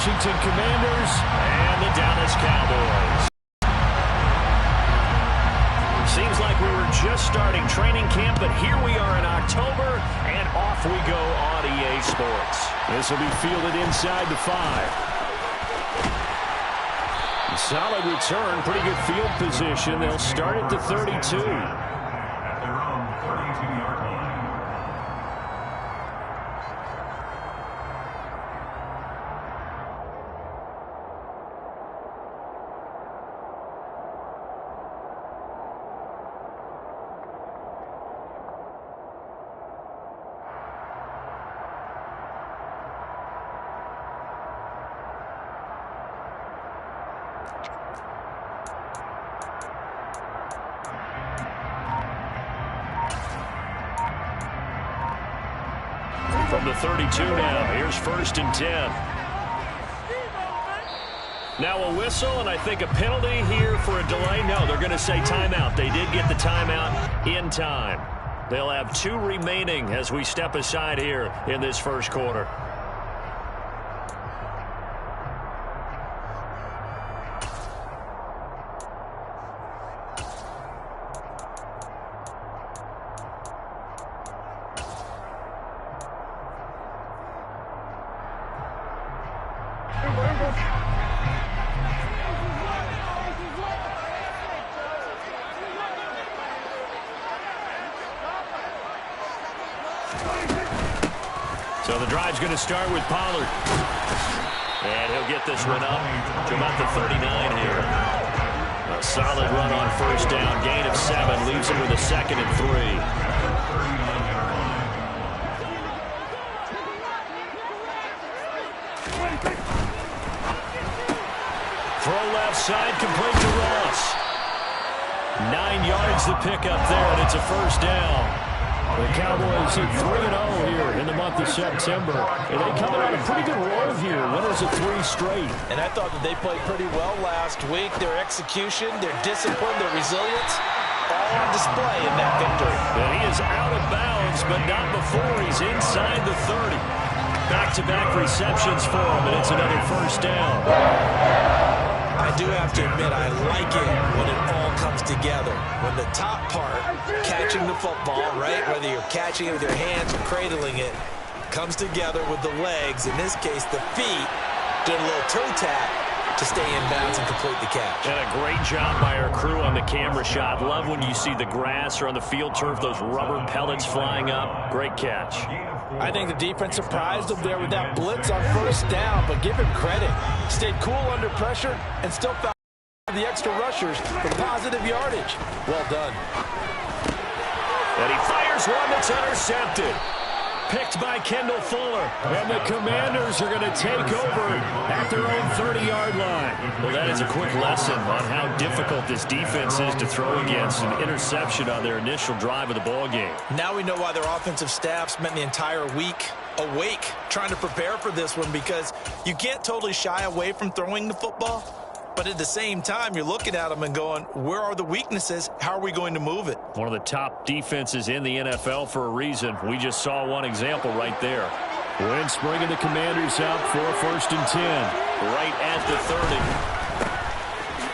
Washington Commanders and the Dallas Cowboys. Seems like we were just starting training camp, but here we are in October, and off we go on EA Sports. This will be fielded inside the 5. Solid return, pretty good field position. They'll start at the 32. From the 32 now, here's 1st and 10. Now a whistle, and I think a penalty here for a delay. No, they're going to say timeout. They did get the timeout in time. They'll have 2 remaining as we step aside here in this first quarter. So the drive's going to start with Pollard. And he'll get this one up to about the 39 here. A solid run on 1st down. Gain of 7 leaves him with a 2nd and 3. Throw left side, complete to Ross. 9 yards the pickup there, and it's a 1st down. The Cowboys hit 3-0 here in the month of September. And they coming on a pretty good roll here. Winners of 3 straight. And I thought that they played pretty well last week. Their execution, their discipline, their resilience, all on display in that victory. And he is out of bounds, but not before he's inside the 30. Back-to-back receptions for him, and it's another 1st down. I do have to admit, I like it when it all comes together. When the top part, catching the football, right, whether you're catching it with your hands or cradling it, comes together with the legs, in this case the feet, doing a little toe tap to stay in bounds and complete the catch. And a great job by our crew on the camera shot. Love when you see the grass or on the field turf, those rubber pellets flying up. Great catch. I think the defense surprised them there with that blitz on 1st down, but give him credit. Stayed cool under pressure and still found the extra rushers for positive yardage. Well done. And he fires one that's intercepted. Picked by Kendall Fuller. And the Commanders are going to take over at their own 30-yard line. Well, that is a quick lesson on how difficult this defense is to throw against. An interception on their initial drive of the ball game. Now we know why their offensive staff spent the entire week awake trying to prepare for this one, because you can't totally shy away from throwing the football. But at the same time, you're looking at them and going, where are the weaknesses? How are we going to move it? One of the top defenses in the NFL for a reason. We just saw one example right there. Wentz bringing the Commanders out for 1st and 10. Right at the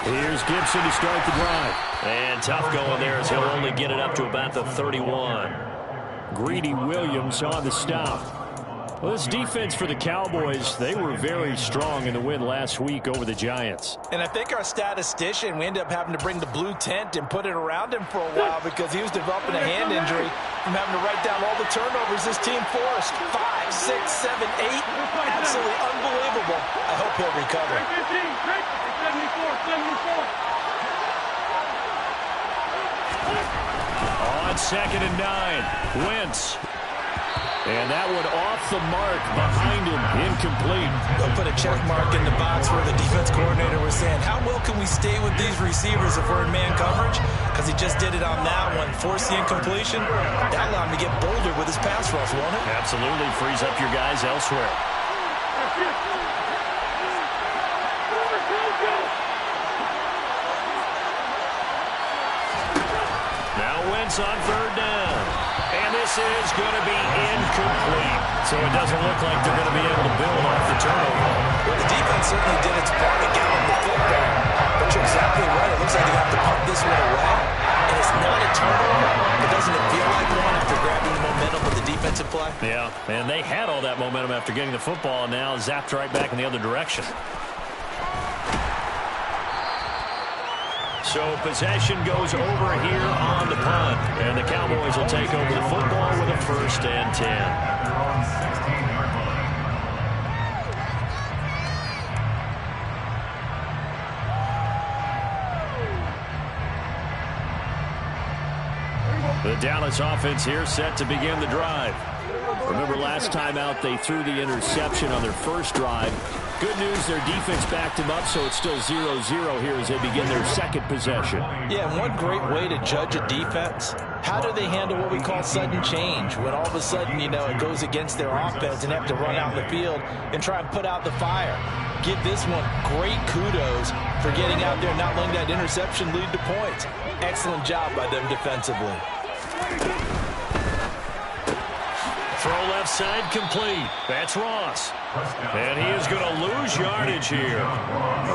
30. Here's Gibson to start the drive. And tough going there as he'll only get it up to about the 31. Greedy Williams on the stop. Well, this defense for the Cowboys, they were very strong in the win last week over the Giants. And I think our statistician, we ended up having to bring the blue tent and put it around him for a while because he was developing a hand injury from having to write down all the turnovers this team forced. 5, 6, 7, 8. Absolutely unbelievable. I hope he'll recover. On 2nd and 9, Wentz. And that one off the mark behind him, incomplete. They'll put a check mark in the box where the defense coordinator was saying, how well can we stay with these receivers if we're in man coverage? Because he just did it on that one, forced the incompletion. That allowed him to get bolder with his pass rush, won't it? Absolutely, frees up your guys elsewhere. Now Wentz on 3rd down. And this is going to be incomplete. So it doesn't look like they're going to be able to build off the turnover. Well, the defense certainly did its part to get on the football. But you're exactly right. It looks like they have to punt this one away. And it's not a turnover, but doesn't it feel like one after grabbing the momentum with the defensive play? Yeah, and they had all that momentum after getting the football, and now zapped right back in the other direction. So possession goes over here on the punt, and the Cowboys will take over the football with a 1st and 10. The Dallas offense here set to begin the drive. Remember last time out they threw the interception on their first drive. Good news, their defense backed them up, so it's still 0-0 here as they begin their second possession. Yeah, and one great way to judge a defense, how do they handle what we call sudden change? When all of a sudden, you know, it goes against their offense and have to run out in the field and try and put out the fire. Give this one great kudos for getting out there and not letting that interception lead to points. Excellent job by them defensively. Throw left side complete. That's Ross. And he is going to lose yardage here.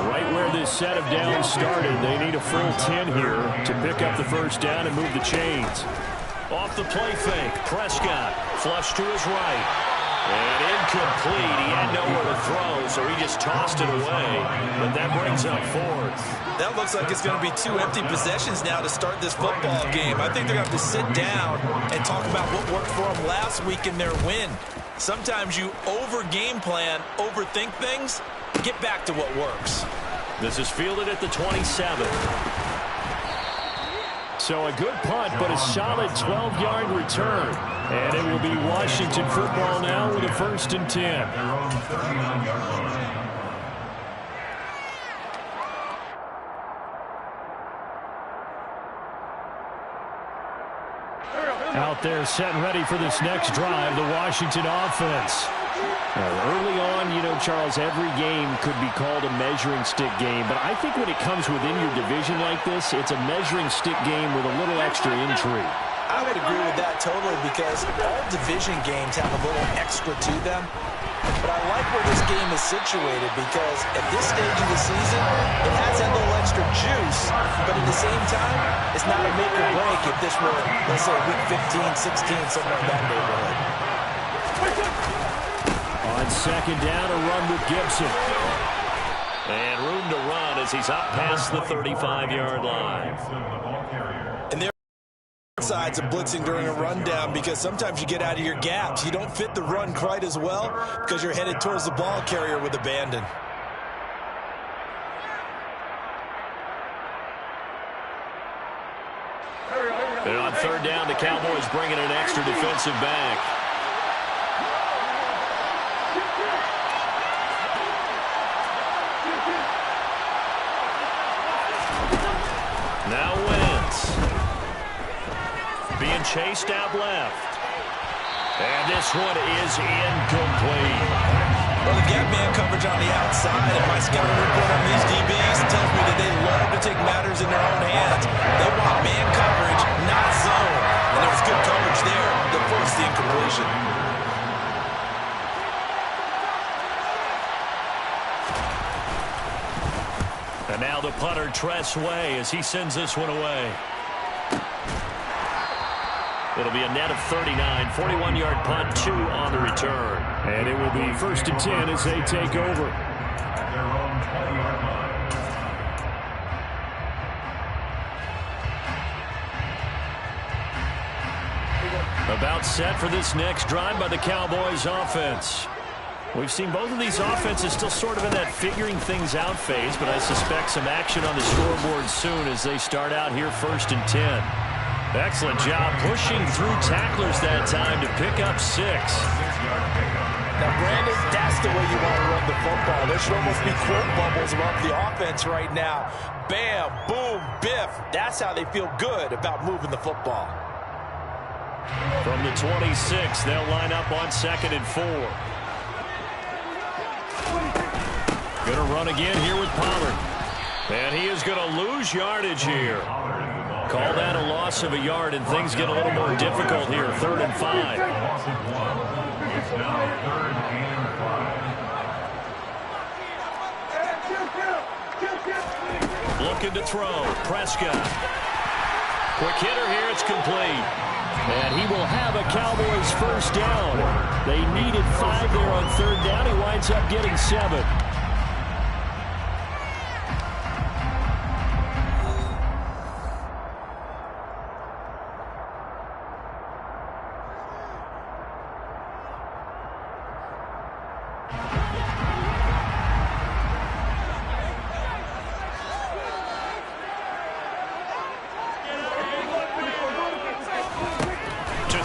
Right where this set of downs started, they need a full 10 here to pick up the first down and move the chains. Off the play fake, Prescott flush to his right. And incomplete. He had nowhere to throw, so he just tossed it away. But that brings up 4th. That looks like it's going to be 2 empty possessions now to start this football game. I think they're going to have to sit down and talk about what worked for them last week in their win. Sometimes you over-game plan, overthink things, get back to what works. This is fielded at the 27. So a good punt, but a solid 12-yard return. And it will be Washington football now with a 1st and 10. Out there set and ready for this next drive, the Washington offense. Early on, you know, Charles, every game could be called a measuring stick game. But I think when it comes within your division like this, it's a measuring stick game with a little extra intrigue. I would agree with that totally because all division games have a little extra to them. But I like where this game is situated because at this stage of the season, it has that little extra juice. But at the same time, it's not a make or break if this were, let's say, week 15, 16, somewhere in that neighborhood. On 2nd down, a run with Gibson. And room to run as he's up past the 35-yard line. And there are sides of blitzing during a rundown because sometimes you get out of your gaps. You don't fit the run quite as well because you're headed towards the ball carrier with abandon. And on 3rd down, the Cowboys bringing an extra defensive back. Now Wentz. Being chased out left. And this one is incomplete. Well, the gap man coverage on the outside, and my scouting report on these DBs tells me that they love to take matters in their own hands. They want man coverage, not zone. And there was good coverage there that forced the incompletion. And now the punter, Tress Way, as he sends this one away. It'll be a net of 39, 41-yard punt, 2 on the return. And it will be 1st and 10 as they take over. About set for this next drive by the Cowboys offense. We've seen both of these offenses still sort of in that figuring things out phase, but I suspect some action on the scoreboard soon as they start out here 1st and 10. Excellent job pushing through tacklers that time to pick up 6. Now, Brandon, that's the way you want to run the football. There should almost be quote bubbles about the offense right now. Bam, boom, biff. That's how they feel good about moving the football. From the 26, they'll line up on 2nd and 4. Going to run again here with Pollard. And he is going to lose yardage here. Call that a loss of a yard, and things get a little more difficult here. 3rd and 5. Looking to throw. Prescott. Quick hitter here. It's complete. And he will have a Cowboys first down. They needed 5 there on third down. He winds up getting 7.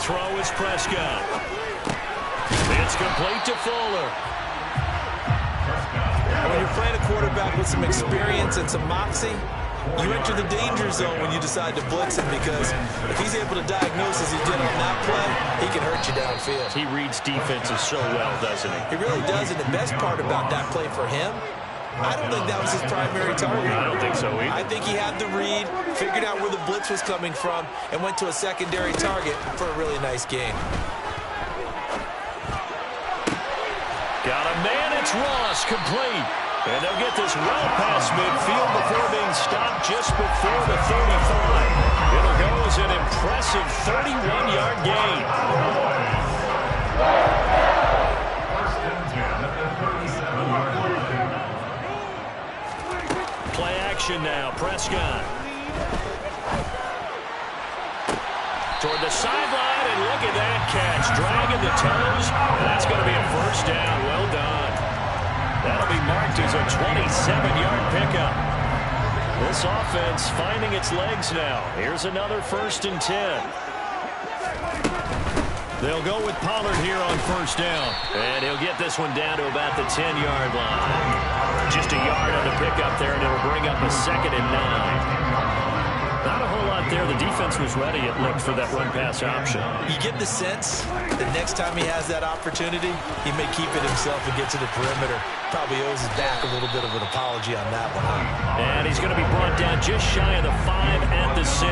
Throw is Prescott. It's complete to Fuller. When you're playing a quarterback with some experience and some moxie, you enter the danger zone when you decide to blitz him, because if he's able to diagnose as he did on that play, he can hurt you downfield. He reads defenses so well, doesn't he? He really does, and the best part about that play for him, I don't think that was his primary target. I don't think so either. I think he had the read, figured out where the blitz was coming from, and went to a secondary target for a really nice game. Got a man, it's Ross, complete. And they'll get this well past midfield before being stopped just before the 35. It'll go as an impressive 31-yard gain. Play action now. Prescott. Toward the sideline, and look at that catch. Dragging the toes, and that's going to be a first down. Well done. That'll be marked as a 27-yard pickup. This offense finding its legs now. Here's another 1st and 10. They'll go with Pollard here on first down. And he'll get this one down to about the 10-yard line. Just a yard on the pickup there, and it'll bring up a 2nd and 9. Not a whole lot there. The defense was ready, it looked, for that run-pass option. You get the sense that next time he has that opportunity, he may keep it himself and get to the perimeter. Probably owes his back a little bit of an apology on that one. And he's going to be brought down just shy of the 5 at the 6.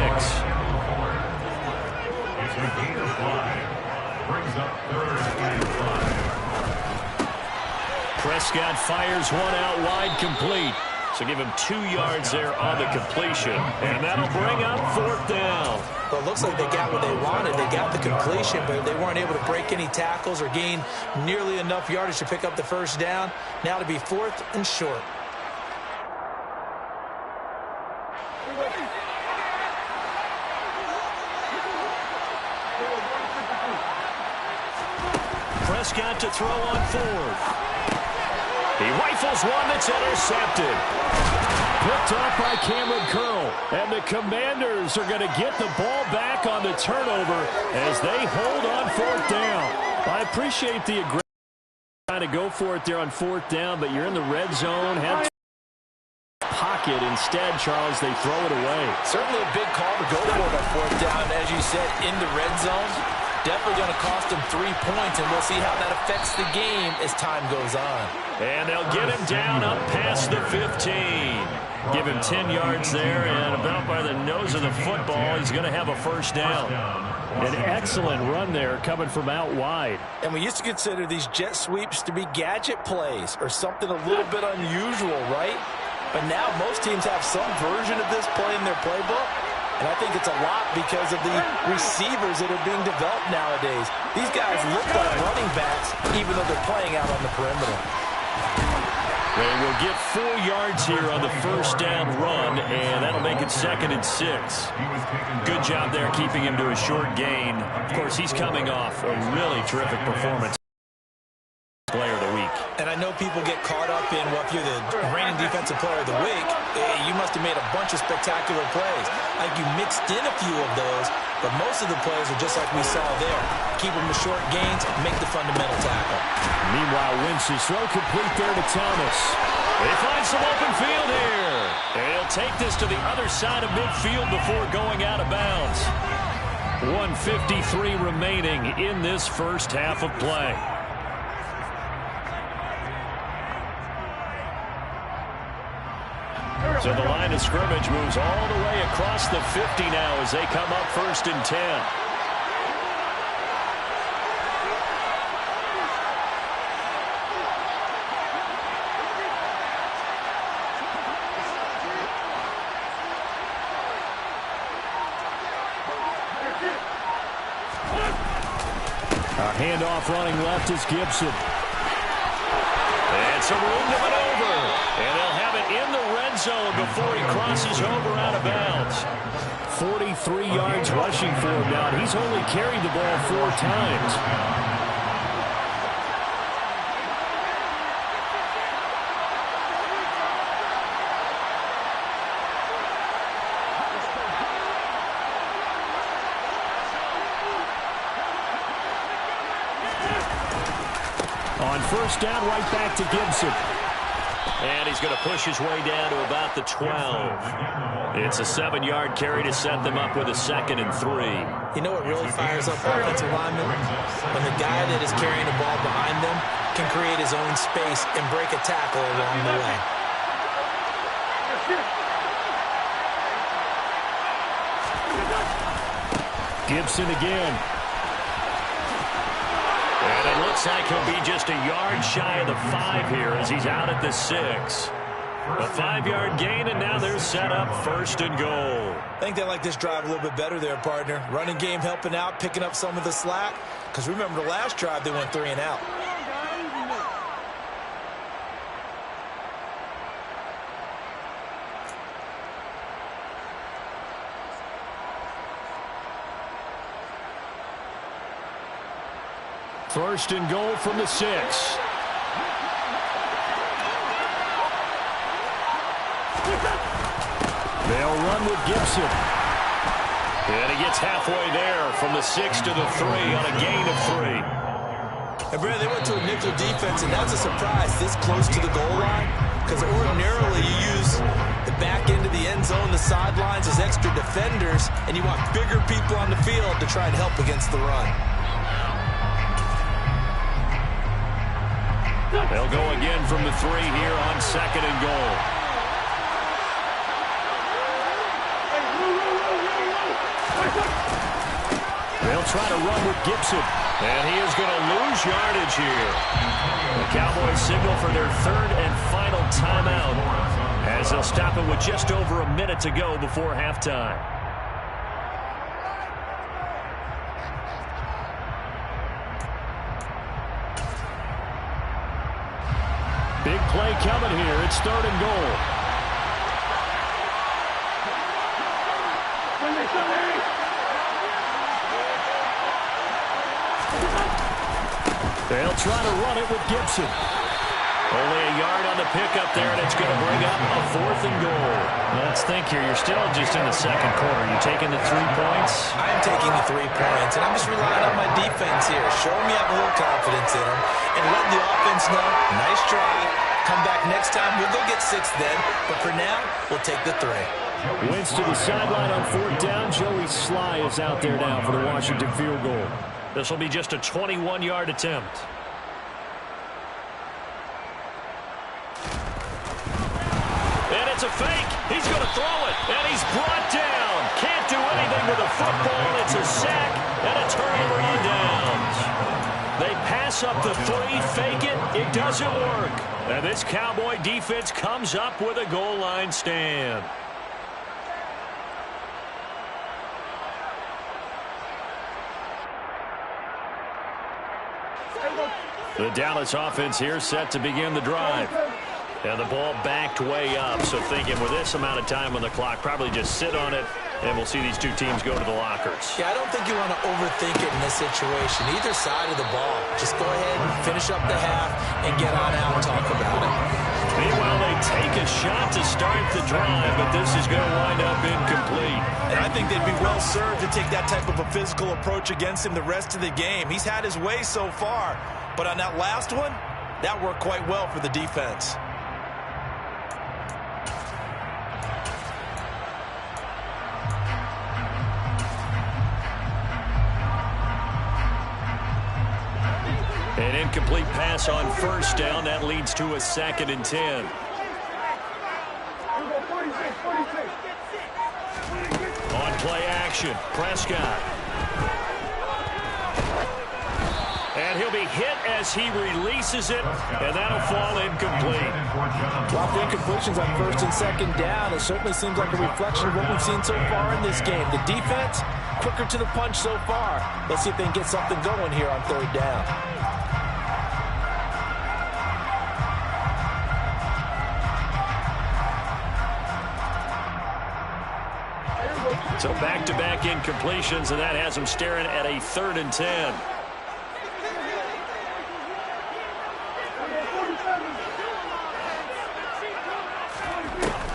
Prescott fires one out wide, complete. So give him 2 yards there on the completion. And that'll bring up 4th down. Well, it looks like they got what they wanted. They got the completion, but they weren't able to break any tackles or gain nearly enough yardage to pick up the first down. Now to be 4th and short. Prescott to throw on 4th. He rifles one that's intercepted. Picked off by Cameron Curl. And the Commanders are going to get the ball back on the turnover as they hold on 4th down. I appreciate the aggression trying to go for it there on 4th down, but you're in the red zone. Have pocket. Instead, Charles, they throw it away. Certainly a big call to go for it on 4th down. As you said, in the red zone. Definitely going to cost him 3 points, and we'll see how that affects the game as time goes on. And they'll get him down up past the 15. Give him 10 yards there, and about by the nose of the football, he's going to have a first down. An excellent run there coming from out wide. And we used to consider these jet sweeps to be gadget plays or something a little bit unusual, right? But now most teams have some version of this play in their playbook. And I think it's a lot because of the receivers that are being developed nowadays. These guys look like running backs even though they're playing out on the perimeter. They will get 4 yards here on the first down run, and that'll make it 2nd and 6. Good job there keeping him to a short gain. Of course, he's coming off a really terrific performance. Player of the week. And I know people get caught up in, well, if you're the reigning defensive player of the week, you must have made a bunch of spectacular plays. I think you mixed in a few of those, but most of the plays are just like we saw there. Keep them to short gains, make the fundamental tackle. Meanwhile, Wentz's throw complete there to Thomas. They find some open field here. And he'll take this to the other side of midfield before going out of bounds. 1:53 remaining in this first half of play. So the line of scrimmage moves all the way across the 50 now as they come up 1st and 10. Handoff running left is Gibson. And some room to maneuver. And they'll have it in the red zone before he crosses over out of bounds. 43 yards rushing for him now. He's only carried the ball 4 times. On first down, right back to Gibson. And he's going to push his way down to about the 12. It's a 7-yard carry to set them up with a 2nd and 3. You know what really fires up offensive linemen? When the guy that is carrying the ball behind them can create his own space and break a tackle along the way. Gibson again. And it looks like he'll be just a yard shy of the 5 here as he's out at the 6. A 5-yard gain, and now they're set up 1st and goal. I think they like this drive a little bit better there, partner. Running game helping out, picking up some of the slack. Because remember the last drive, they went 3 and out. First and goal from the 6. They'll run with Gibson. And he gets halfway there from the 6 to the 3 on a gain of 3. And, Brad, they went to a nickel defense, and that's a surprise this close to the goal line. Because ordinarily you use the back end of the end zone, the sidelines as extra defenders, and you want bigger people on the field to try and help against the run. They'll go again from the 3 here on 2nd and goal. They'll try to run with Gibson. And he is going to lose yardage here. The Cowboys signal for their 3rd and final timeout as they'll stop it with just over a minute to go before halftime. Big play coming here. It's 3rd and goal. They'll try to run it with Gibson. Only a yard on the pickup there, and it's going to bring up a 4th and goal. Let's think here. You're still just in the 2nd quarter. You taking the 3 points? I'm taking the 3 points, and I'm just relying on my defense here. Show me I have a little confidence in them, and let the offense know, nice try. Come back next time. We'll go get 6 then, but for now, we'll take the 3. Wins to the sideline on 4th down. Joey Sly is out there now for the Washington field goal. This will be just a 21-yard attempt. And it's a fake. He's going to throw it, and he's brought down. Can't do anything with a football. It's a sack and a turnover and downs. They pass up the 3, fake it. It doesn't work. And this Cowboy defense comes up with a goal line stand. The Dallas offense here set to begin the drive. And the ball backed way up. So thinking with this amount of time on the clock, probably just sit on it, and we'll see these 2 teams go to the lockers. Yeah, I don't think you want to overthink it in this situation. Either side of the ball. Just go ahead and finish up the half and get on out and talk about it. Meanwhile, they take a shot to start the drive, but this is going to wind up incomplete. And I think they'd be well served to take that type of a physical approach against him the rest of the game. He's had his way so far, but on that last one, that worked quite well for the defense. An incomplete pass on first down. That leads to a 2nd and 10. On play action, Prescott. And he'll be hit as he releases it, and that'll fall incomplete. Well, the incompletions on 1st and 2nd down, it certainly seems like a reflection of what we've seen so far in this game. The defense quicker to the punch so far. Let's see if they can get something going here on third down. So back-to-back incompletions, and that has them staring at a 3rd and 10.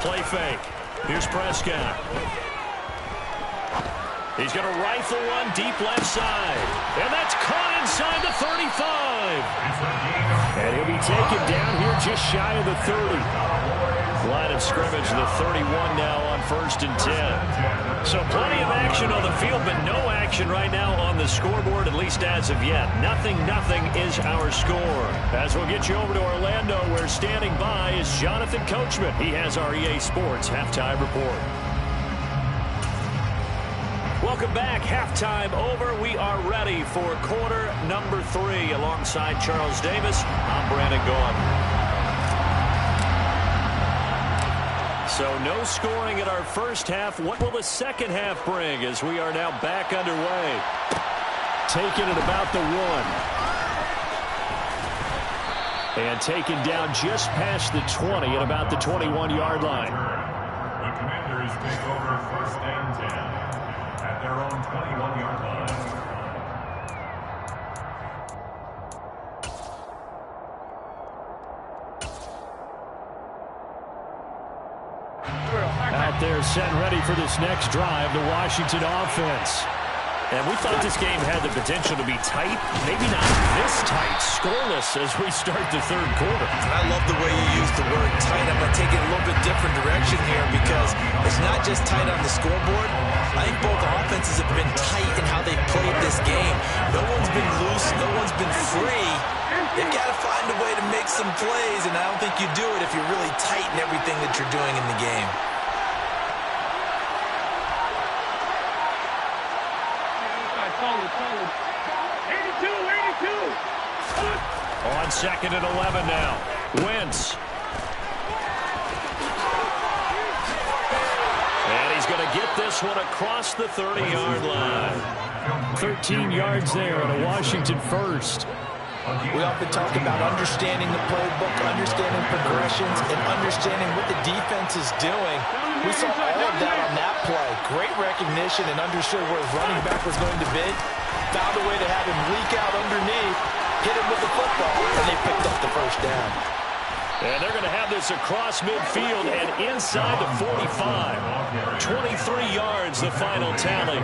Play fake. Here's Prescott. He's going to rifle one deep left side. And that's caught inside the 35. And he'll be taken down here just shy of the 30. Line of scrimmage, the 31 now on 1st and 10. So plenty of action on the field, but no action right now on the scoreboard, at least as of yet. 0-0 is our score. As we'll get you over to Orlando, where standing by is Jonathan Coachman. He has our EA Sports halftime report. Welcome back. Halftime over. We are ready for quarter number 3. Alongside Charles Davis, I'm Brandon Gaughan. So no scoring in our first half. What will the second half bring as we are now back underway? Taken at about the 1. And taken down just past the 20 at about the 21-yard line. The Commanders take over 1st and 10 at their own 21-yard line. Out there set ready for this next drive, the Washington offense. And we thought this game had the potential to be tight, maybe not this tight, scoreless as we start the 3rd quarter. I love the way you use the word tight. I'm going to take it a little bit different direction here because it's not just tight on the scoreboard. I think both offenses have been tight in how they've played this game. No one's been loose. No one's been free. They've got to find a way to make some plays, and I don't think you do it if you're really tight in everything that you're doing in the game. On 2nd and 11 now. Wentz. And he's going to get this one across the 30-yard line. 13 yards there on a Washington first. We often talk about understanding the playbook, understanding progressions, and understanding what the defense is doing. We saw all of that on that play. Great recognition and understood where his running back was going to be. Found a way to have him leak out underneath, hit him with the football, and they picked up the 1st down. And they're going to have this across midfield and inside the 45. 23 yards, the final tally.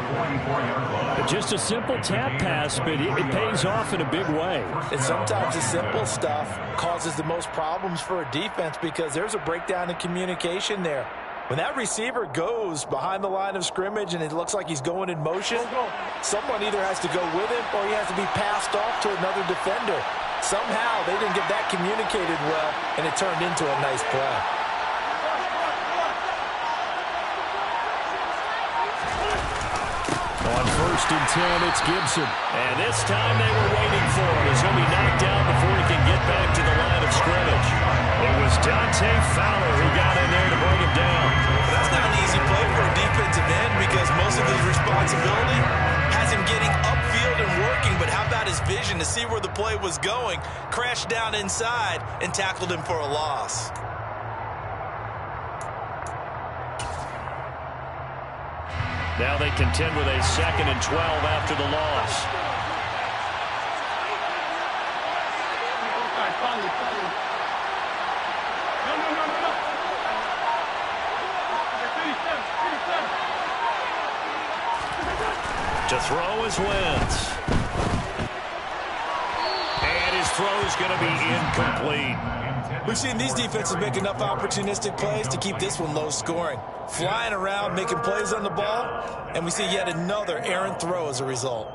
Just a simple tap pass, but it pays off in a big way. And sometimes the simple stuff causes the most problems for a defense because there's a breakdown in communication there. When that receiver goes behind the line of scrimmage and it looks like he's going in motion, someone either has to go with him or he has to be passed off to another defender. Somehow they didn't get that communicated well, and it turned into a nice play. On 1st and 10, it's Gibson. And this time they were waiting for him. He's going to be knocked down before he can get back to the line of scrimmage. It was Dante Fowler who got in there to bring him down. That's not an easy play for a defensive end because most of his responsibility has him getting upfield and working, but how about his vision to see where the play was going, crashed down inside, and tackled him for a loss. Now they contend with a 2nd and 12 after the loss. To throw is Wentz. And his throw is going to be incomplete. We've seen these defenses make enough opportunistic plays to keep this one low scoring. Flying around, making plays on the ball, and we see yet another errant throw as a result.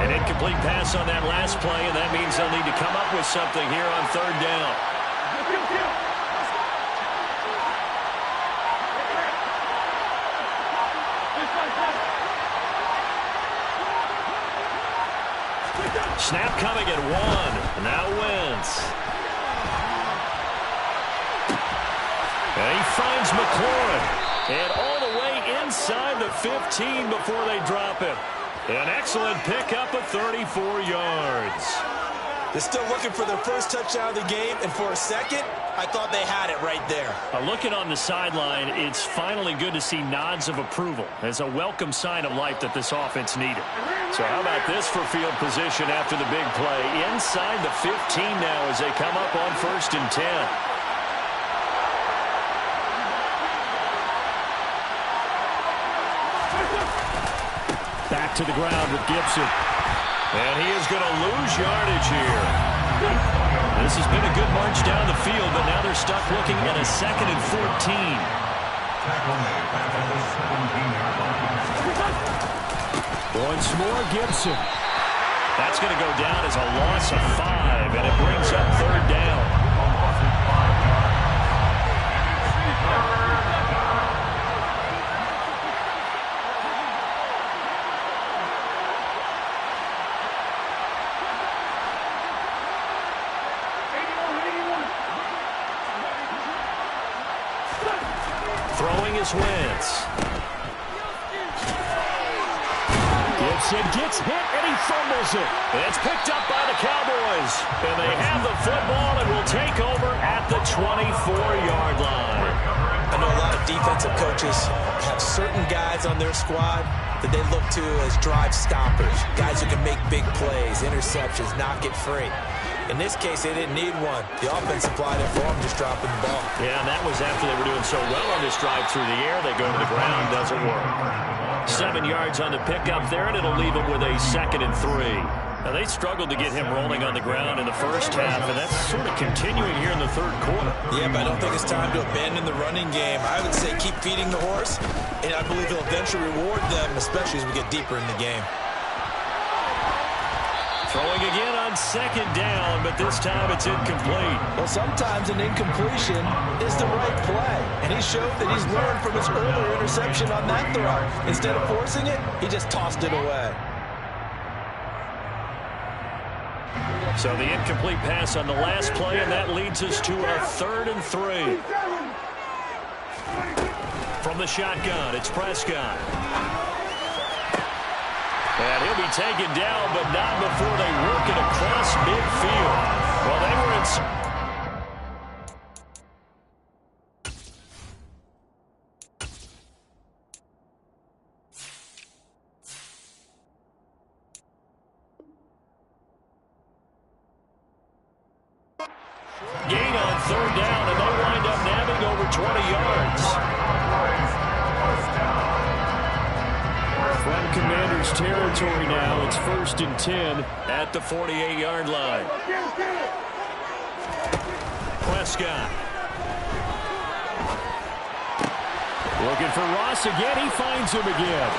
An incomplete pass on that last play, and that means they'll need to come up with something here on 3rd down. Snap coming at 1. Now Wentz. And he finds McLaurin. And all the way inside the 15 before they drop it. An excellent pickup of 34 yards. They're still looking for their first touchdown of the game, and for a second, I thought they had it right there. Looking on the sideline, it's finally good to see nods of approval as a welcome sign of life that this offense needed. So how about this for field position after the big play? Inside the 15 now as they come up on 1st and 10. Back to the ground with Gibson. And he is going to lose yardage here. This has been a good march down the field, but now they're stuck looking at a 2nd and 14. Once more, Gibson. That's going to go down as a loss of 5, and it brings up 3rd down. Throwing is Wentz. Gibson gets hit and he fumbles it. It's picked up by the Cowboys. And they have the football and will take over at the 24-yard line. I know a lot of defensive coaches have certain guys on their squad that they look to as drive stoppers, guys who can make big plays, interceptions, knock it free. In this case, they didn't need one. The offense supplied it for them, just dropping the ball. Yeah, and that was after they were doing so well on this drive through the air. They go to the ground, doesn't work. 7 yards on the pickup there, and it'll leave them with a 2nd and 3. Now, they struggled to get him rolling on the ground in the first half, and that's sort of continuing here in the 3rd quarter. Yeah, but I don't think it's time to abandon the running game. I would say keep feeding the horse, and I believe he'll eventually reward them, especially as we get deeper in the game. Throwing again on 2nd down, but this time it's incomplete. Well, sometimes an incompletion is the right play, and he showed that he's learned from his earlier interception on that throw. Instead of forcing it, he just tossed it away. So the incomplete pass on the last play, and that leads us to a 3rd and 3. From the shotgun, it's Prescott. And he'll be taken down, but not before they work it across midfield. Well, they were in... Gain on 3rd down, and they wind up nabbing over 20 yards. From Commanders territory now, it's 1st and 10 at the 48-yard line. Prescott. Looking for Ross again. He finds him again.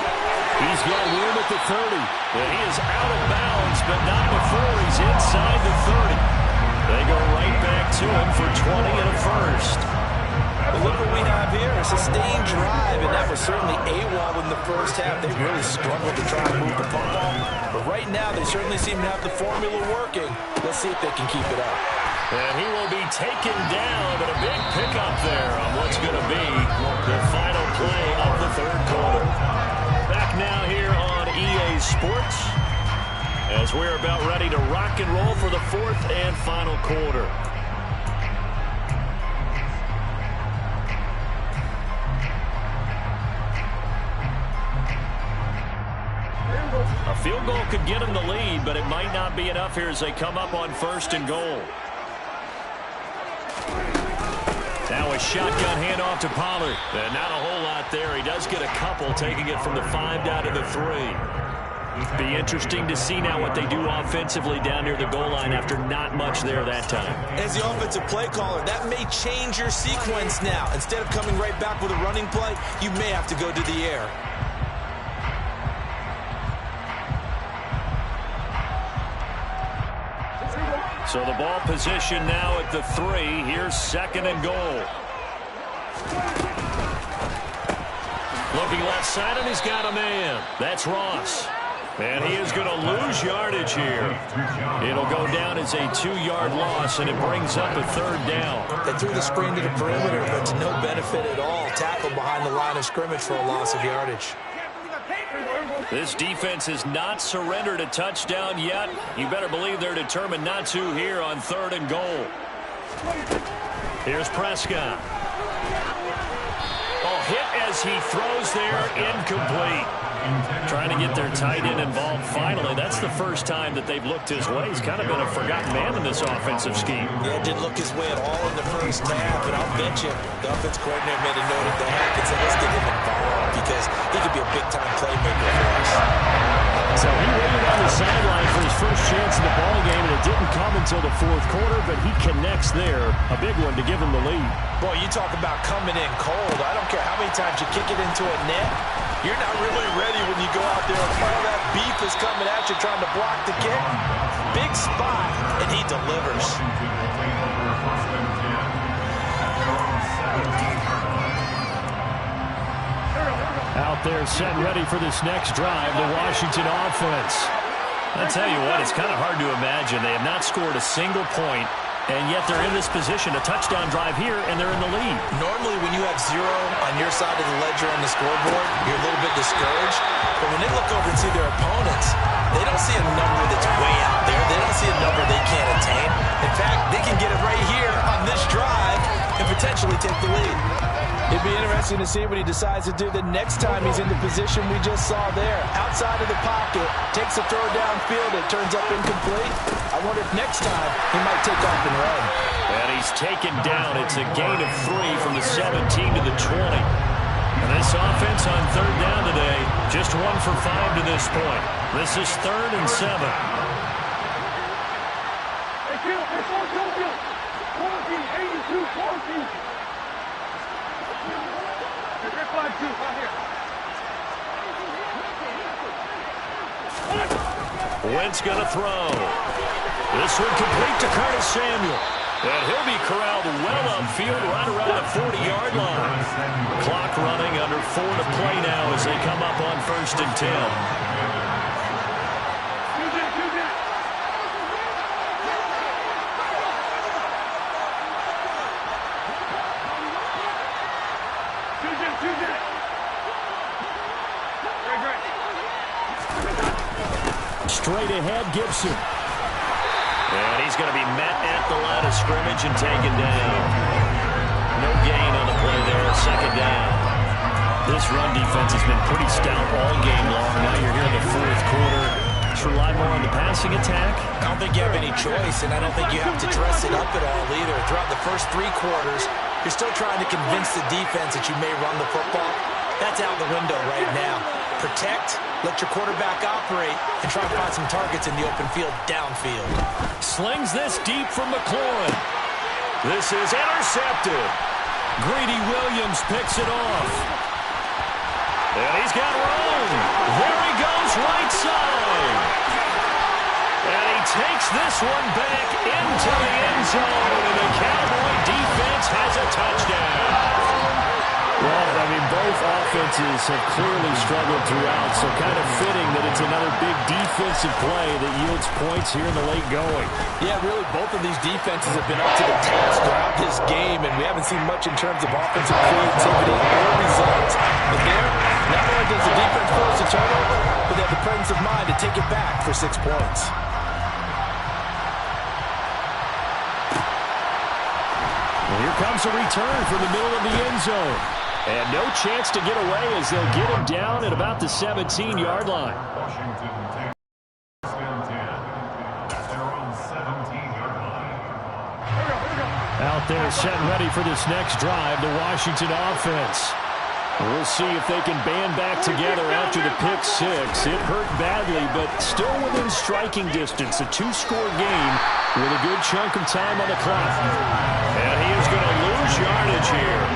He's got room at the 30. And he is out of bounds, but not before he's inside the 30. They go right back to him for 20 and a first. But look what we have here, a sustained drive, and that was certainly AWOL in the first half. They really struggled to try and move the football. But right now, they certainly seem to have the formula working. Let's see if they can keep it up. And he will be taken down, but a big pickup there on what's going to be the final play of the 3rd quarter. Back now here on EA Sports as we're about ready to rock and roll for the 4th and final quarter. A field goal could get them the lead, but it might not be enough here as they come up on 1st and goal. Now a shotgun handoff to Pollard. And not a whole lot there. He does get a couple, taking it from the 5 down to the 3. Be interesting to see now what they do offensively down near the goal line after not much there that time. As the offensive play caller, that may change your sequence now. Instead of coming right back with a running play, you may have to go to the air. So the ball position now at the 3. Here's 2nd and goal. Looking left side, and he's got a man. That's Ross. And he is going to lose yardage here. It'll go down as a 2-yard loss, and it brings up a 3rd down. They threw the screen to the perimeter, but to no benefit at all. Tackled behind the line of scrimmage for a loss of yardage. This defense has not surrendered a touchdown yet. You better believe they're determined not to here on 3rd and goal. Here's Prescott. Oh, hit as he throws there, incomplete. Trying to get their tight end involved finally. That's the first time that they've looked his way. He's kind of been a forgotten man in this offensive scheme. Yeah, didn't look his way at all in the first half, and I'll bet you the offense coordinator made a note of that and said, let's get him involved because he could be a big-time playmaker for us. So he waited on the sideline for his first chance in the ballgame, and it didn't come until the 4th quarter, but he connects there. A big one to give him the lead. Boy, you talk about coming in cold. I don't care how many times you kick it into a net. You're not really ready when you go out there and all that beef is coming at you trying to block the kick. Big spot, and he delivers. Out there set ready for this next drive, the Washington offense. I tell you what, it's kind of hard to imagine. They have not scored a single point, and yet they're in this position, a touchdown drive here, and they're in the lead. Normally, when you have 0 on your side of the ledger on the scoreboard, you're a little bit discouraged. But when they look over and see their opponents, they don't see a number that's way out there. They don't see a number they can't attain. In fact, they can get it right here on this drive and potentially take the lead. It'd be interesting to see what he decides to do the next time he's in the position we just saw there. Outside of the pocket, takes a throw downfield, it turns up incomplete. I wonder if next time he might take off and run. And he's taken down. It's a gain of 3 from the 17 to the 20. And this offense on 3rd down today, just 1 for 5 to this point. This is 3rd and 7. Wentz gonna throw. This one complete to Curtis Samuel. And he'll be corralled well upfield right around the 40-yard line. Clock running, under 4 to play now as they come up on 1st and 10. Straight ahead, Gibson. And he's going to be met at the line of scrimmage and taken down. No gain on the play there, 2nd down. This run defense has been pretty stout all game long. Now you're here in the 4th quarter. Just rely more on the passing attack. I don't think you have any choice, and I don't think you have to dress it up at all either. Throughout the first 3 quarters, you're still trying to convince the defense that you may run the football. That's out the window right now. Protect, let your quarterback operate, and try to find some targets in the open field downfield. Slings this deep from McLaurin. This is intercepted. Greedy Williams picks it off. And he's got room. There he goes, right side. And he takes this one back into the end zone, and the Cowboy defense has a touchdown. Well, I mean, both offenses have clearly struggled throughout, so kind of fitting that it's another big defensive play that yields points here in the late going. Yeah, really, both of these defenses have been up to the task throughout this game, and we haven't seen much in terms of offensive creativity or results. But there, not only does the defense force a turnover, but they have the presence of mind to take it back for 6 points. Well, here comes a return from the middle of the end zone. And no chance to get away as they'll get him down at about the 17-yard line. Washington takes 10 at their own 17-yard line. Out there set ready for this next drive, the Washington offense. We'll see if they can band back together after the pick 6. It hurt badly, but still within striking distance. A 2-score game with a good chunk of time on the clock. And he is going to lose yardage here.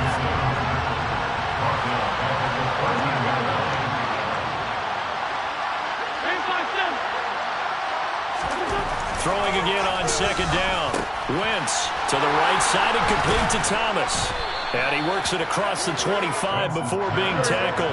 Throwing again on 2nd down. Wentz to the right side and complete to Thomas. And he works it across the 25 before being tackled.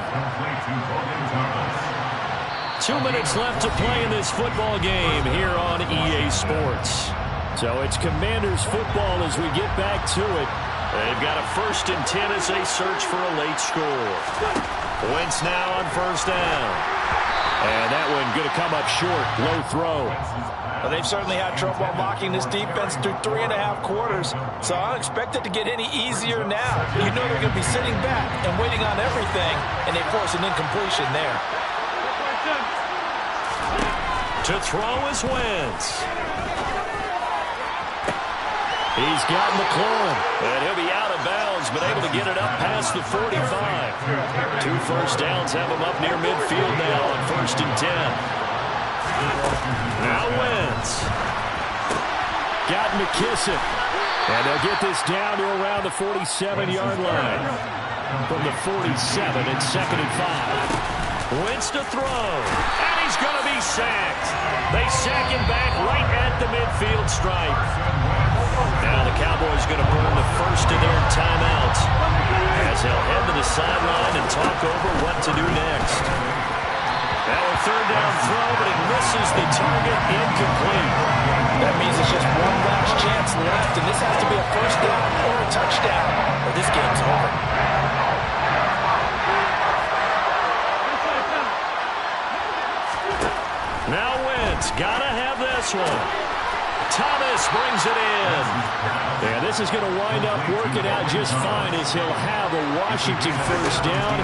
2 minutes left to play in this football game here on EA Sports. So it's Commanders football as we get back to it. They've got a 1st and 10 as they search for a late score. Wentz now on 1st down. And that one going to come up short. Low throw. Well, they've certainly had trouble blocking this defense through 3.5 quarters, so I don't expect it to get any easier now. You know they're going to be sitting back and waiting on everything, and they force an incompletion there. To throw is Wentz. He's got McLaurin, and he'll be out of bounds, but able to get it up past the 45. 2 first downs have him up near midfield now on 1st and 10. Now Wentz. Got McKissick. And they'll get this down to around the 47-yard line. From the 47, it's 2nd and 5. Wentz to throw. And he's going to be sacked. They sack him back right at the midfield stripe. Now the Cowboys going to burn the first of their timeouts as they'll head to the sideline and talk over what to do next. Now a 3rd down throw, but it misses the target, incomplete. That means it's just one last chance left, and this has to be a 1st down or a touchdown, or this game's over. Now Wentz, gotta have this one. Thomas brings it in. Yeah, this is going to wind up working out just fine as he'll have a Washington 1st down.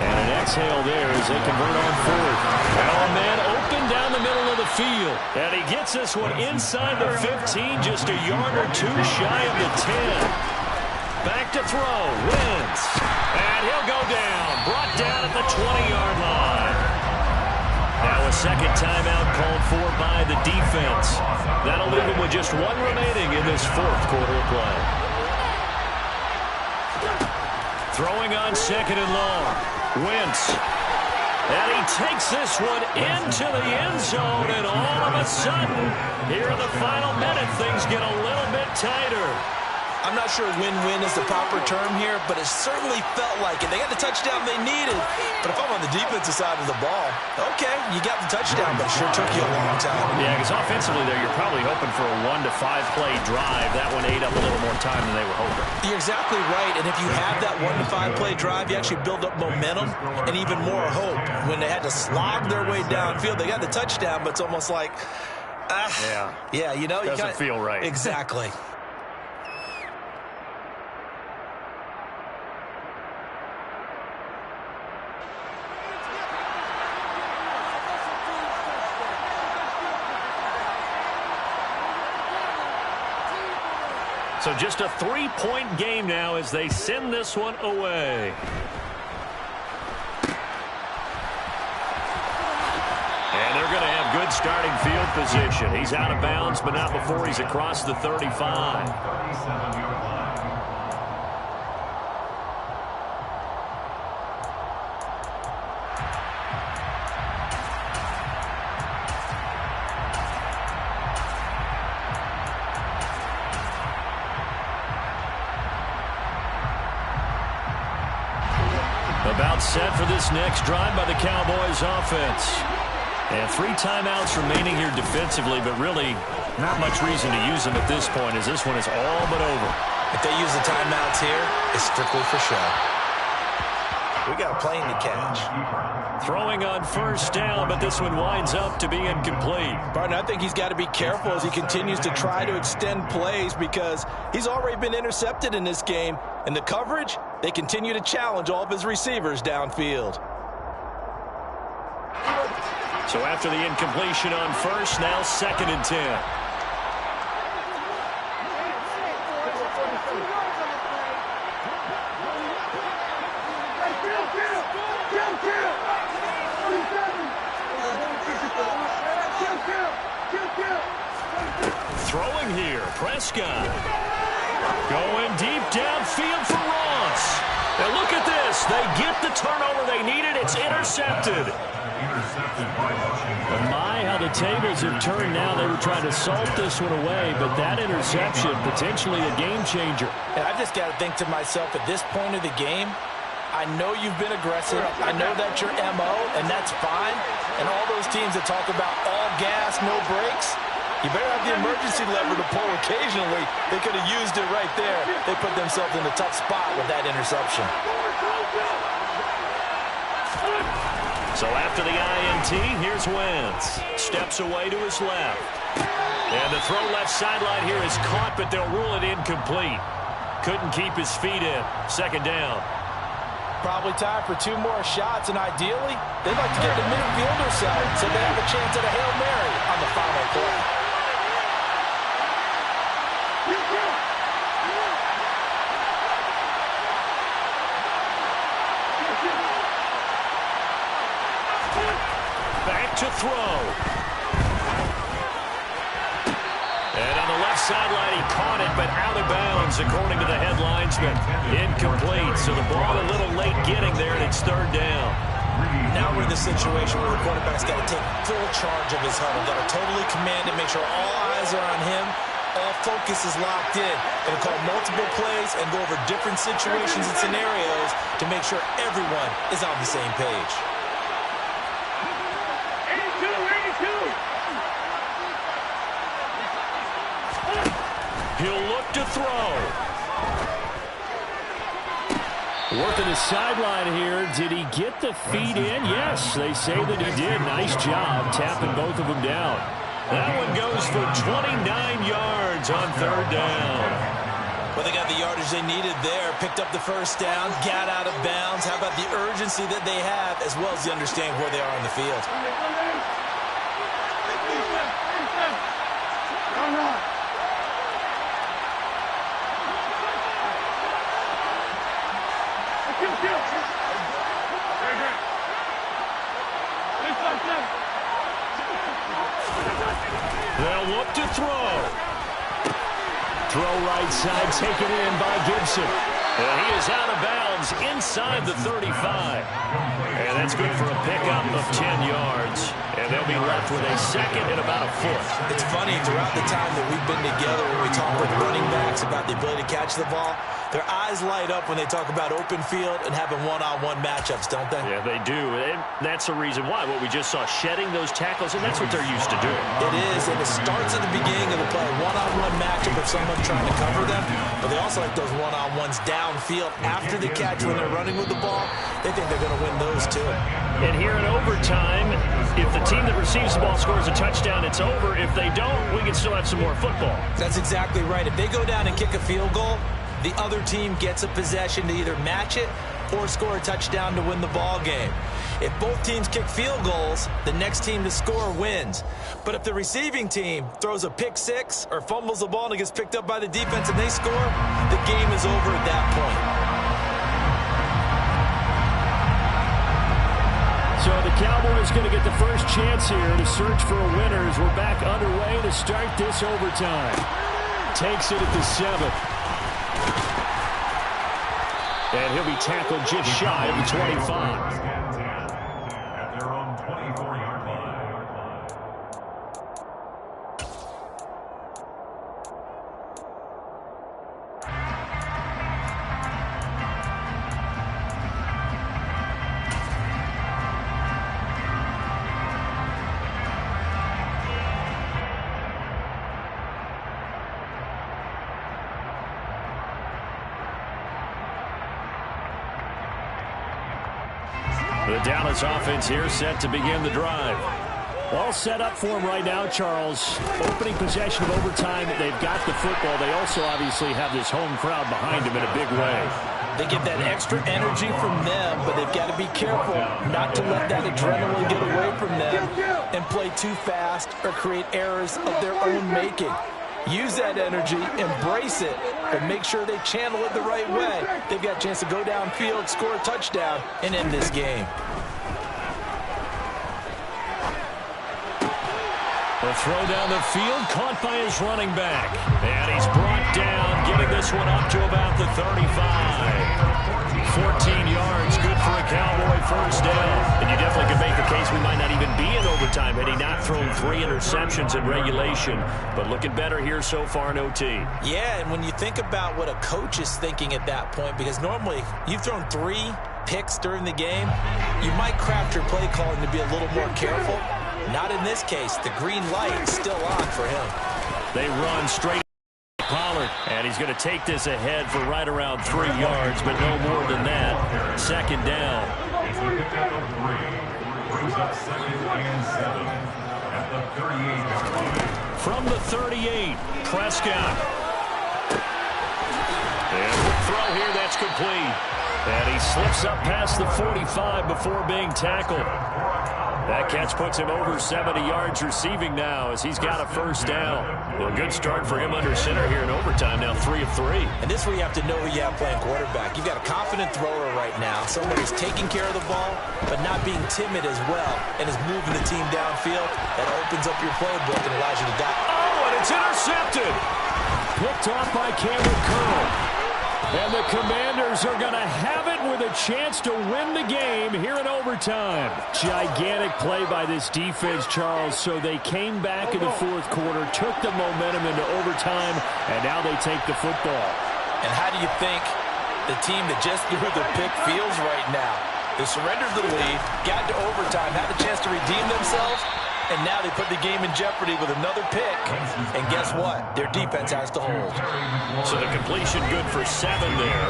And an exhale there as they convert on 4th. Now a man open down the middle of the field. And he gets this one inside the 15, just a yard or 2 shy of the 10. Back to throw, Wentz. And he'll go down, brought down at the 20-yard line. Now a 2nd timeout called for by the defense. That'll leave him with just 1 remaining in this 4th quarter of play. Throwing on 2nd and long. Wentz. And he takes this one into the end zone, and all of a sudden, here in the final minute, things get a little bit tighter. I'm not sure win-win is the proper term here, but it certainly felt like it. They got the touchdown they needed, but if I'm on the defensive side of the ball, okay, you got the touchdown, but it sure took you a long time. Yeah, because offensively there, you're probably hoping for a 1 to 5 play drive. That one ate up a little more time than they were hoping. You're exactly right, and if you have that 1 to 5 play drive, you actually build up momentum and even more hope. When they had to slog their way downfield, they got the touchdown, but it's almost like, yeah, you know, doesn't feel right. Exactly. So just a 3-point game now as they send this one away. And they're going to have good starting field position. He's out of bounds, but not before he's across the 35. About set for this next drive by the Cowboys offense. And 3 timeouts remaining here defensively, but really not much reason to use them at this point as this one is all but over. If they use the timeouts here, it's strictly for show. We got a plane to catch. Throwing on 1st down, but this one winds up to be incomplete. Partner, I think he's got to be careful as he continues to try to extend plays because he's already been intercepted in this game. And the coverage, they continue to challenge all of his receivers downfield. So after the incompletion on 1st, now 2nd and 10. Throwing here, Prescott. Going deep downfield for Ross. And look at this. They get the turnover they needed. It's intercepted. My, how the tables have turned now. They were trying to salt this one away, but that interception, potentially a game changer. And I just got to think to myself, at this point of the game, I know you've been aggressive. I know that's your MO, and that's fine. And all those teams that talk about all gas, no brakes, you better have the emergency lever to pull occasionally. They could have used it right there. They put themselves in a tough spot with that interception. So after the INT, here's Wentz. Steps away to his left. And the throw left sideline here is caught, but they'll rule it incomplete. Couldn't keep his feet in. Second down. Probably time for 2 more shots, and ideally, they'd like to get the midfielder side so they have a chance at a Hail Mary on the final play. Back to throw. And on the left sideline, he caught it, but out of bounds, according to the head linesman. Incomplete, so the ball a little late getting there, and it's third down. Now we're in the situation where the quarterback's got to take full charge of his huddle. Got to totally command it, make sure all eyes are on him. All focus is locked in. Going to call multiple plays and go over different situations and scenarios to make sure everyone is on the same page. He'll look to throw. Working the sideline here. Did he get the feet in? Yes, they say that he did. Nice job tapping both of them down. That one goes for 29 yards on third down. Well, they got the yardage they needed there. Picked up the first down, got out of bounds. How about the urgency that they have, as well as they understand where they are on the field? They'll look to throw. Throw right side, taken in by Gibson. And he is out of bounds inside the 35. And that's good for a pickup of 10 yards. And they'll be left with a second and about a foot. It's funny, throughout the time that we've been together, when we talk with running backs about the ability to catch the ball, their eyes light up when they talk about open field and having one-on-one matchups, don't they? Yeah, they do. And that's the reason why. What we just saw, shedding those tackles, and that's what they're used to doing. It is, and it starts at the beginning of the play. One-on-one matchup with someone trying to cover them, but they also like those one-on-ones downfield after the catch when they're running with the ball. They think they're going to win those too. And here in overtime, if the team that receives the ball scores a touchdown, it's over. If they don't, we can still have some more football. That's exactly right. If they go down and kick a field goal, the other team gets a possession to either match it or score a touchdown to win the ball game. If both teams kick field goals, the next team to score wins. But if the receiving team throws a pick six or fumbles the ball and it gets picked up by the defense and they score, the game is over at that point. So the Cowboys going to get the first chance here to search for a winner as we're back underway to start this overtime. Takes it at the 7th. And he'll be tackled just shy of the 25. At their own 24-yard line. The Dallas offense here set to begin the drive. All set up for them right now, Charles. Opening possession of overtime. They've got the football. They also obviously have this home crowd behind them in a big way. They get that extra energy from them, but they've got to be careful not to let that adrenaline get away from them and play too fast or create errors of their own making. Use that energy, embrace it, but make sure they channel it the right way. They've got a chance to go downfield, score a touchdown, and end this game. The throw down the field, caught by his running back. And he's brought down, getting this one up to about the 35. 14 yards, good for a Cowboy first down. And you definitely could make the case we might not even be in overtime had he not thrown 3 interceptions in regulation. But looking better here so far in OT. Yeah, and when you think about what a coach is thinking at that point, because normally you've thrown 3 picks during the game, you might craft your play calling to be a little more careful. Not in this case. The green light is still on for him. They run straight at Pollard, and he's going to take this ahead for right around 3 yards, but no more than that. Second down. It's a pickup of 3. Brings up 2nd and 7 at the 38-yard line. From the 38, Prescott. And the throw here, that's complete. And he slips up past the 45 before being tackled. That catch puts him over 70 yards receiving now as he's got a first down. Well, good start for him under center here in overtime, now 3 of 3. And this is where you have to know who you have playing quarterback. You've got a confident thrower right now, someone who's taking care of the ball, but not being timid as well, and is moving the team downfield. That opens up your playbook and allows you to dive. Oh, and it's intercepted. Picked off by Cameron Curl. And the Commanders are going to have it with a chance to win the game here in overtime. Gigantic play by this defense, Charles. So they came back in the fourth quarter, took the momentum into overtime, and now they take the football. And how do you think the team that just threw the pick feels right now? They surrendered the lead, got to overtime, had the chance to redeem themselves, and now they put the game in jeopardy with another pick. And guess what? Their defense has to hold. So the completion good for 7 there.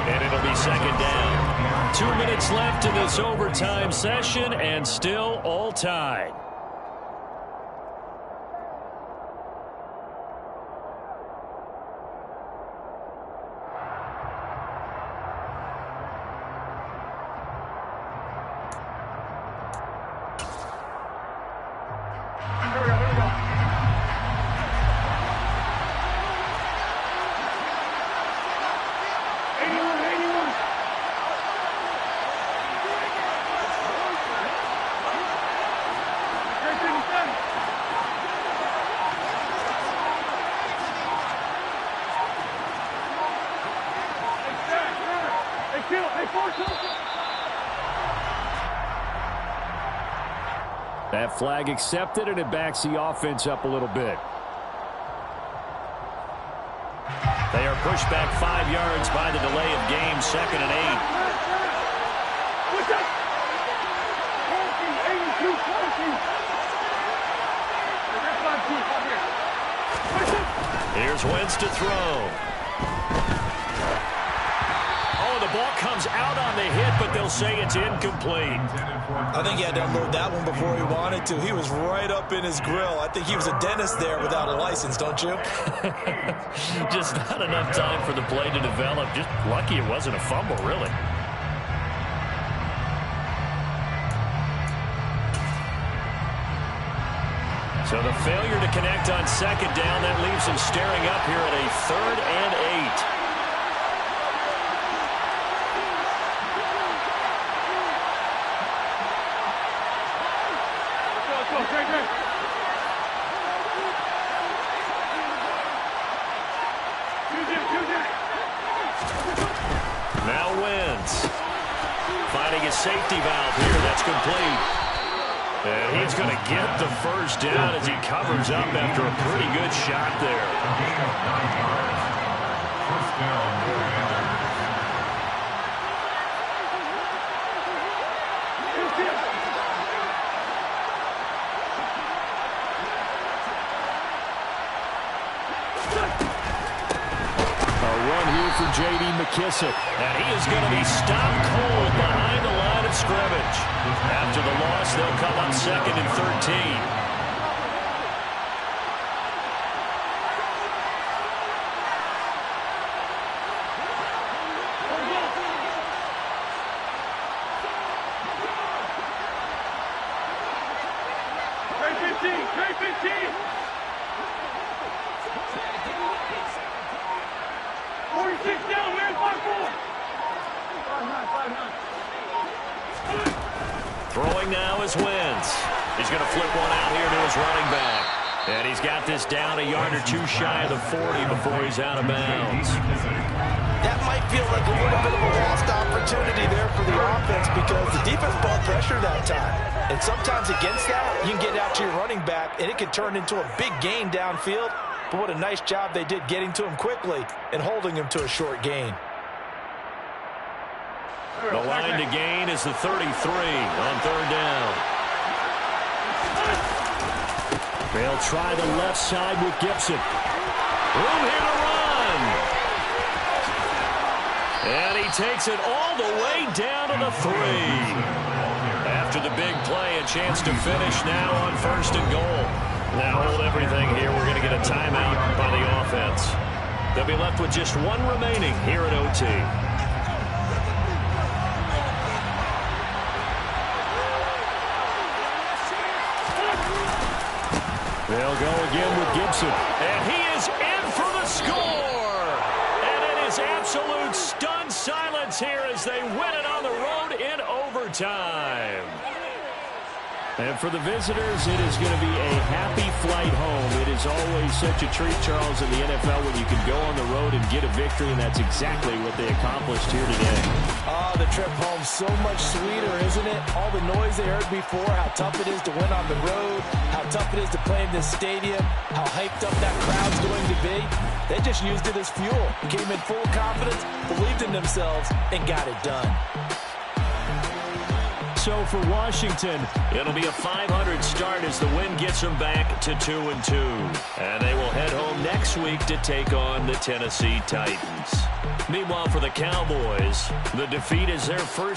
And it'll be second down. 2 minutes left in this overtime session and still all tied. That flag accepted, and it backs the offense up a little bit. They are pushed back 5 yards by the delay of game, 2nd and 8. Here's Wentz to throw. The ball comes out on the hit, but they'll say it's incomplete. I think he had to unload that one before he wanted to. He was right up in his grill. I think he was a dentist there without a license, don't you? Just not enough time for the play to develop. Just lucky it wasn't a fumble, really. So the failure to connect on second down, that leaves him staring up here at a 3rd and 8. Now Wentz finding his safety valve here. That's complete. And he's going to get the first down as he covers up after a pretty good shot there. First down, for J.D. McKissick. And he is going to be stopped cold behind the line of scrimmage. After the loss, they'll come up 2nd and 13. Throwing now is Wentz. He's going to flip one out here to his running back. And he's got this down a yard or 2 shy of the 40 before he's out of bounds. That might feel like a little bit of a lost opportunity there for the offense because the defense brought pressure that time. And sometimes against that, you can get out to your running back, and it can turn into a big gain downfield. But what a nice job they did getting to him quickly and holding him to a short gain. The line to gain is the 33 on third down. They'll try the left side with Gibson. Room here to run. And he takes it all the way down to the 3. After the big play, a chance to finish now on first and goal. Now hold everything here. We're going to get a timeout by the offense. They'll be left with just one remaining here at OT. They'll go again with Gibson. And he is in for the score. And it is absolute stunned silence here as they win it on the road in overtime. And for the visitors, it is going to be a happy flight home. It is always such a treat, Charles, in the NFL when you can go on the road and get a victory, and that's exactly what they accomplished here today. Oh, the trip home so much sweeter, isn't it? All the noise they heard before, how tough it is to win on the road, how tough it is to play in this stadium, how hyped up that crowd's going to be. They just used it as fuel, came in full confidence, believed in themselves, and got it done. So for Washington, it'll be a 500 start as the win gets them back to 2-2. And they will head home next week to take on the Tennessee Titans. Meanwhile, for the Cowboys, the defeat is their first